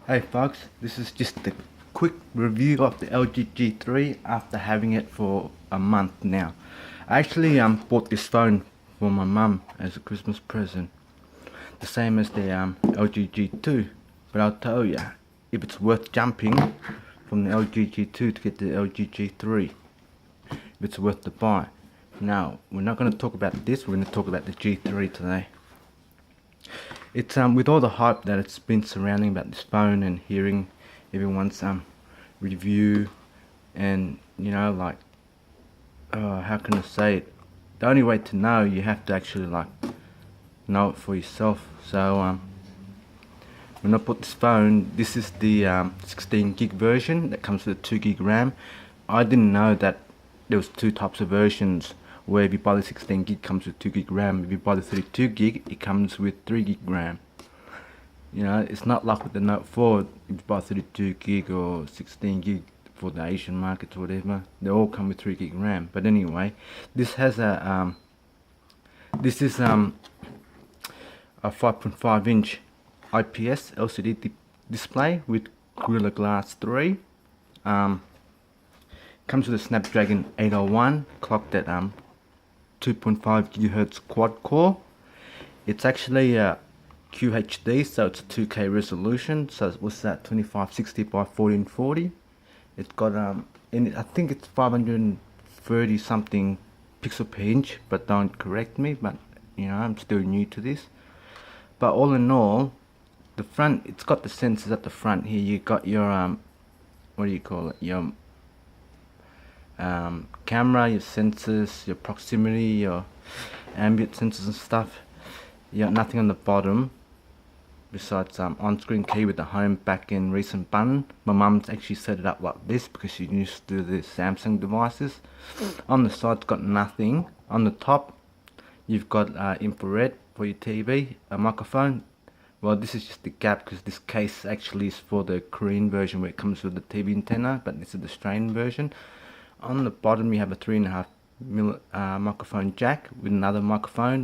Hey folks, this is just a quick review of the LG G3 after having it for a month now. I actually bought this phone for my mum as a Christmas present, the same as the LG G2. But I'll tell you, if it's worth jumping from the LG G2 to get the LG G3, if it's worth the buy. Now, we're not going to talk about this, we're going to talk about the G3 today. It's with all the hype that it's been surrounding about this phone and hearing everyone's review and like how can I say it, the only way to know, you have to actually like know it for yourself. So when I put this phone, this is the 16 gig version that comes with a 2 gig RAM. I didn't know that there was two types of versions, where if you buy the 16 gig comes with 2 gig RAM, if you buy the 32 gig it comes with 3 gig RAM. You know, it's not like with the Note 4, if you buy 32 gig or 16 gig for the Asian markets or whatever, they all come with 3 gig RAM. But anyway, this has a this is a 5.5 inch IPS LCD display with Gorilla Glass 3. Comes with a Snapdragon 801 clocked at 2.5 GHz quad core. It's actually QHD, so it's a 2K resolution. So what's that? 2560 by 1440. It's got I think it's 530 something pixel per inch, but don't correct me. But you know, I'm still new to this. But all in all, the front, it's got the sensors at the front here. You got your what do you call it? Your camera, your sensors, your proximity, your ambient sensors and stuff. You got nothing on the bottom besides on-screen key with the home, back and recent button. My mum's actually set it up like this because she used to do the Samsung devices. On the side's got nothing. On the top you've got infrared for your TV, a microphone. Well, this is just the gap because this case actually is for the Korean version where it comes with the TV antenna, but this is the Australian version. On the bottom you have a 3.5mm microphone jack with another microphone,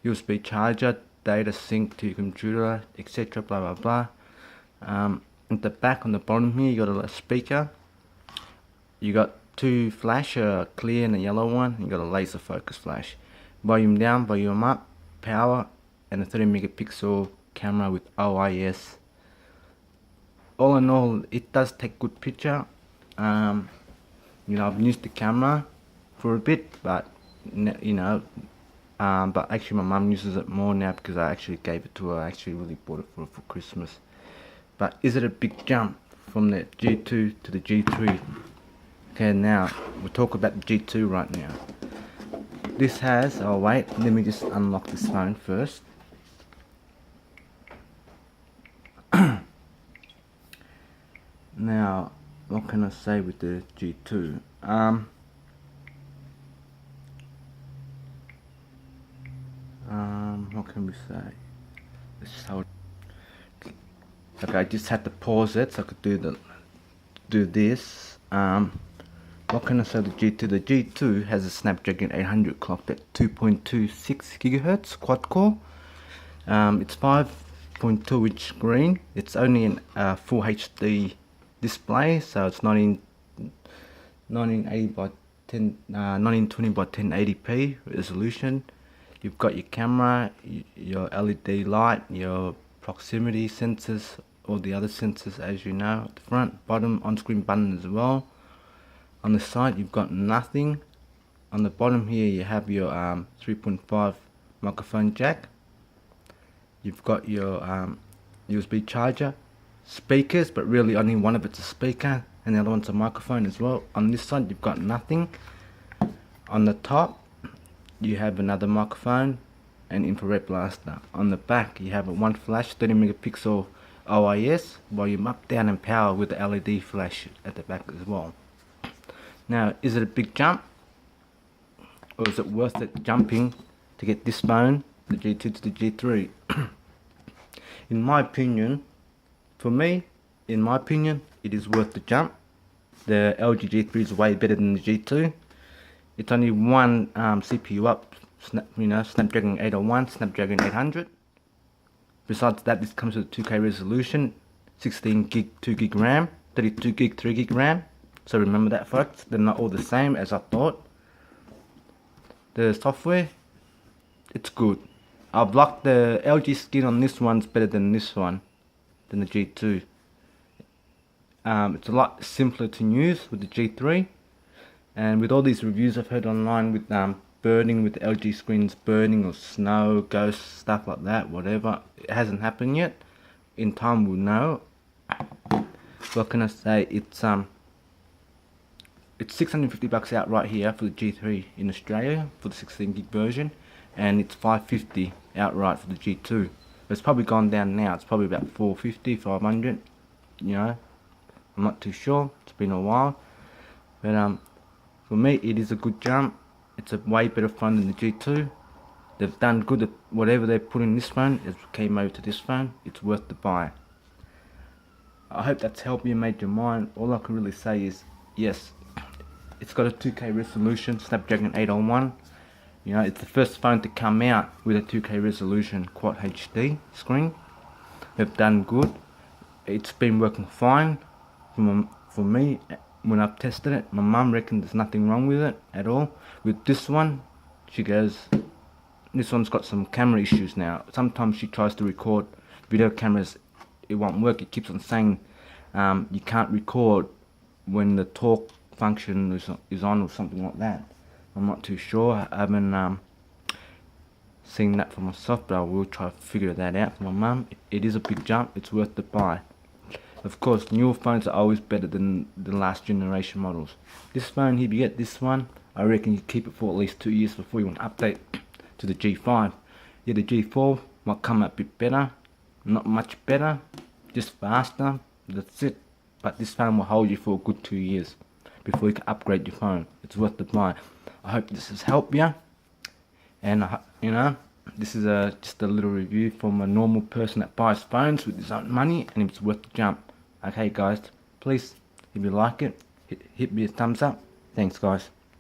USB charger, data sync to your computer, etc. blah blah blah. At the back on the bottom here you got a speaker. You got two flash, a clear and a yellow one. You got a laser focus flash. Volume down, volume up, power, and a 30 megapixel camera with OIS. All in all, it does take good picture. You know, I've used the camera for a bit, but you know, but actually my mum uses it more now because I actually gave it to her. I actually really bought it for Christmas. But is it a big jump from the G2 to the G3? Okay, now we'll talk about the G2 right now. This has, oh wait, let me just unlock this phone first. Now, what can I say with the G2? What can we say? Okay, I just had to pause it so I could do this. What can I say? The G2? The G2 has a Snapdragon 800 clocked at 2.26 GHz quad core. It's 5.2 inch screen. It's only in full HD display, so it's 1980 by 1920 by 1080p resolution. You've got your camera, your LED light, your proximity sensors, all the other sensors as you know, at the front, bottom, on-screen button as well. On the side you've got nothing. On the bottom here you have your 3.5 microphone jack. You've got your USB charger, speakers, but really only one of it's a speaker and the other one's a microphone as well. On this side you've got nothing. On the top you have another microphone and infrared blaster. On the back you have a one flash 30 megapixel OIS, volume up, down and power with the LED flash at the back as well. Now, is it a big jump, or is it worth it jumping to get this phone, the G2 to the G3? In my opinion, for me, in my opinion, it is worth the jump. The LG G3 is way better than the G2. It's only one CPU up, Snapdragon 801, Snapdragon 800. Besides that, this comes with a 2K resolution, 16 gig 2 gig RAM, 32 gig 3 gig RAM. So remember that, folks, they're not all the same as I thought. The software, it's good. I've liked the LG skin on this one's better than this one, than the G2. It's a lot simpler to use with the G3, and with all these reviews I've heard online with burning, with the LG screens burning or snow, ghosts, stuff like that, whatever, it hasn't happened yet. In time we'll know. What can I say? It's 650 bucks out right here for the G3 in Australia for the 16 gig version, and it's 550 outright for the G2. It's probably gone down now. It's probably about 450, 500. You know, I'm not too sure. It's been a while, but for me, it is a good jump. It's a way better phone than the G2. They've done good at whatever they put in this phone. It came over to this phone. It's worth the buy. I hope that's helped you, made your mind. All I can really say is, yes, it's got a 2K resolution, Snapdragon 801. You know, it's the first phone to come out with a 2K resolution Quad HD screen. They've done good. It's been working fine for me when I've tested it. My mum reckons there's nothing wrong with it at all. With this one, she goes, this one's got some camera issues now. Sometimes she tries to record video cameras, it won't work. It keeps on saying you can't record when the talk function is on or something like that. I'm not too sure. I haven't seen that for myself, but I will try to figure that out for my mum. It is a big jump. It's worth the buy. Of course, newer phones are always better than the last generation models. This phone, if you get this one, I reckon you keep it for at least 2 years before you want to update to the G5. Yeah, the G4 might come out a bit better. Not much better, just faster. That's it. But this phone will hold you for a good 2 years before you can upgrade your phone. It's worth the buy. I hope this has helped you, and you know, this is just a little review from a normal person that buys phones with his own money, and it's worth the jump. Okay guys, please, if you like it, hit me a thumbs up. Thanks guys.